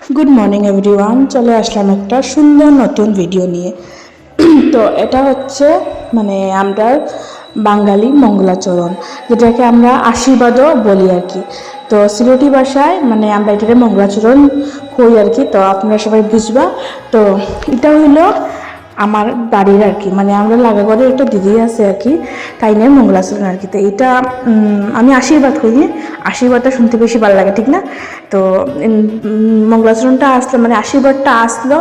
Good morning everyone, চলে আসলাম একটা সুন্দর নতুন ভিডিও নিয়ে। তো এটা হচ্ছে আমরা বাঙালি মঙ্গলাচরণ, যেটাকে আমরা আশীর্বাদও বলি আর কি। তো সিলেটি ভাষায় আমরা এটাকে মঙ্গলাচরণ করি আর কি। তো আপনারা সবাই বুঝবা। তো এটা হইলো আমার বাড়ির আর কি, আমরা লাগাগড়ে একটা দিদি আছে আর কি, তাই নিয়ে মঙ্গলাচরণ আর কি। তো এটা আমি আশীর্বাদ করি, আশীর্বাদটা শুনতে বেশি ভালো লাগে, ঠিক না? তো মঙ্গলাচরণটা আসলো, আশীর্বাদটা আসলো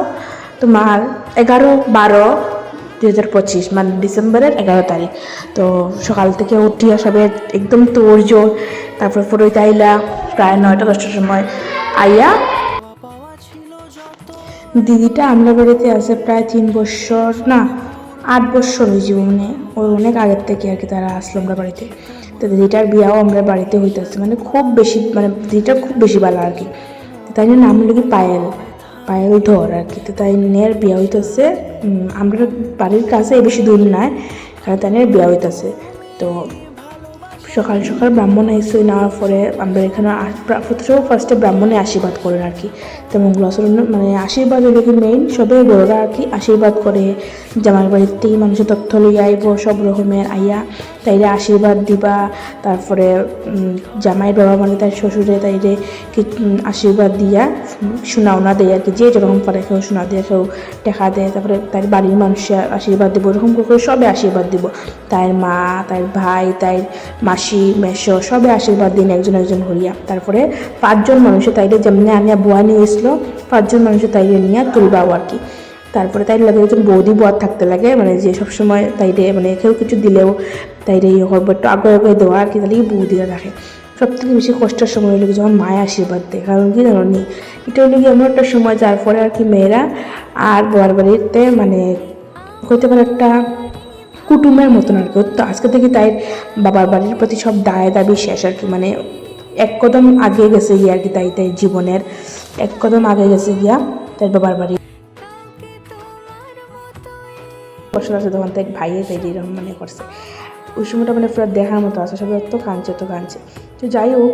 তোমার 11/12/2025, ডিসেম্বরের 11 তারিখ। তো সকাল থেকে উঠিয়া সবে একদম তোড়জোড়, তারপর ফরইতে আইলা প্রায় 9টা-10টার সময় আইয়া। দিদিটা আমরা বাড়িতে আছে প্রায় 3 বছর, না 8 বছর হয়েছে, ওই অনেক আগের থেকে আর কি তারা আসলো আমরা বাড়িতে। তো দিদিটার বিয়াও আমরা বাড়িতে হইতেছে, খুব বেশি, দিদিটা খুব বেশি ভালো আর কি। তাই জন্য নাম হলো কি পায়েল ধর আর কি। তো তাই নিয়ে বিয়া হইতেছে আমরা বাড়ির কাছে, বেশি দূর নাই, কারণ তাই নিয়ে বিয়া হইতেছে। তো সকাল সকাল ব্রাহ্মণ আইসে, নেওয়ার পরে আমরা এখানে ফার্স্টে ব্রাহ্মণে আশীর্বাদ করেন আর কি। তো মঙ্গলাচরণ আশীর্বাদ হলো কি মেইন, সবাই বড়রা আর কি আশীর্বাদ করে। জামাই বাড়িতেই মানুষের তথ্য লইয়া আইব সব রকমের আইয়া, তাইরে আশীর্বাদ দিবা। তারপরে জামাইয়ের বাবা তাই শ্বশুরে তাইরে কি আশীর্বাদ দিয়া শোনাওনা দেয় আর কি, যে যেরকম পারে কেউ শোনা দিয়ে, কেউ টেকা দেয়। তারপরে তার বাড়ির মানুষের আশীর্বাদ দিব, এরকম করে সবে আশীর্বাদ দিব। তার মা, তার ভাই, তার মাসি, মেশো সবে আশীর্বাদ দিন একজন একজন হইয়া। তারপরে 5জন মানুষের তাইরে যেমনি আনিয়া বুয়া নিয়ে এসলো, 5জন মানুষের তাইরে নিয়ে তুলবাও আর কি। তারপরে তাই লাগে একজন বৌদি বুয়ার থাকতে লাগে, যে সবসময় তাইরে কেউ কিছু দিলেও তাইরে ইয়ে করবো, একটু আগে আগে দেওয়া আর কি, তাহলে বৌদিরা রাখে। সব থেকে বেশি কষ্টের সময় হলো যখন মায়ের আশীর্বাদ দেয়, কারণ কি জানো নি, এটা হলো কি এমন একটা সময় যার পরে আর কি মেয়েরা আর বউয়ার বাড়িতে হইতে পারে একটা কুটুমের মতন আর কি। তো আজকে থেকে তাই বাবার বাড়ির প্রতি সব দাবি শেষ আর কি, এক কদম আগে গেছে গিয়া আর কি। তাই জীবনের এক কদম আগে গেছে গিয়া তাই বাবার বাড়ি বসে আছে, তখন তাই ভাইয়ে তাই এরকম করছে। ওই সময়টা পুরো দেখার মতো আছে, সবাই অত কাঁদছে। তো যাই হোক,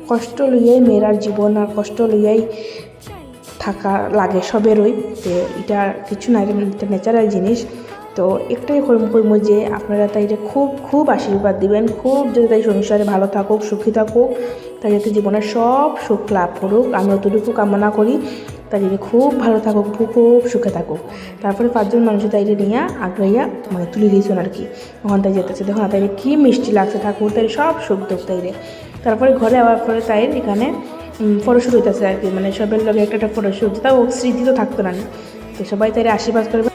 কষ্ট লইয়াই মেয়েরার জীবন, আর কষ্ট লইয়াই থাকা লাগে সবেরই। তো এটা কিছু না, এটা ন্যাচারাল জিনিস। তো একটাই কইম যে আপনারা তাই খুব খুব আশীর্বাদ দিবেন, খুব যাতে তাই সংসারে ভালো থাকুক, সুখী থাকুক, তাই যাতে জীবনের সব সুখ লাভ করুক, আমি অতটুকু কামনা করি। তাই খুব ভালো থাকুক, খুব সুখে থাকুক। তারপরে 5জন মানুষের তাইরে নিয়ে আগ্রাইয়া তুলে দিয়েছেন আর কি। ওখান তাই যেতেছে, দেখো না তাইরে কি মিষ্টি লাগছে, ঠাকুর তাই সব সুখ দুঃখ তাইরে। তারপরে ঘরে আবার পরে তাই এখানে ফটোশ্যুট হইতেছে আর কি, সবের লগে একটা ফটোশ্যুট, তাও স্মৃতি তো থাকতো না। তো সবাই তাইরে আশীর্বাদ করবে।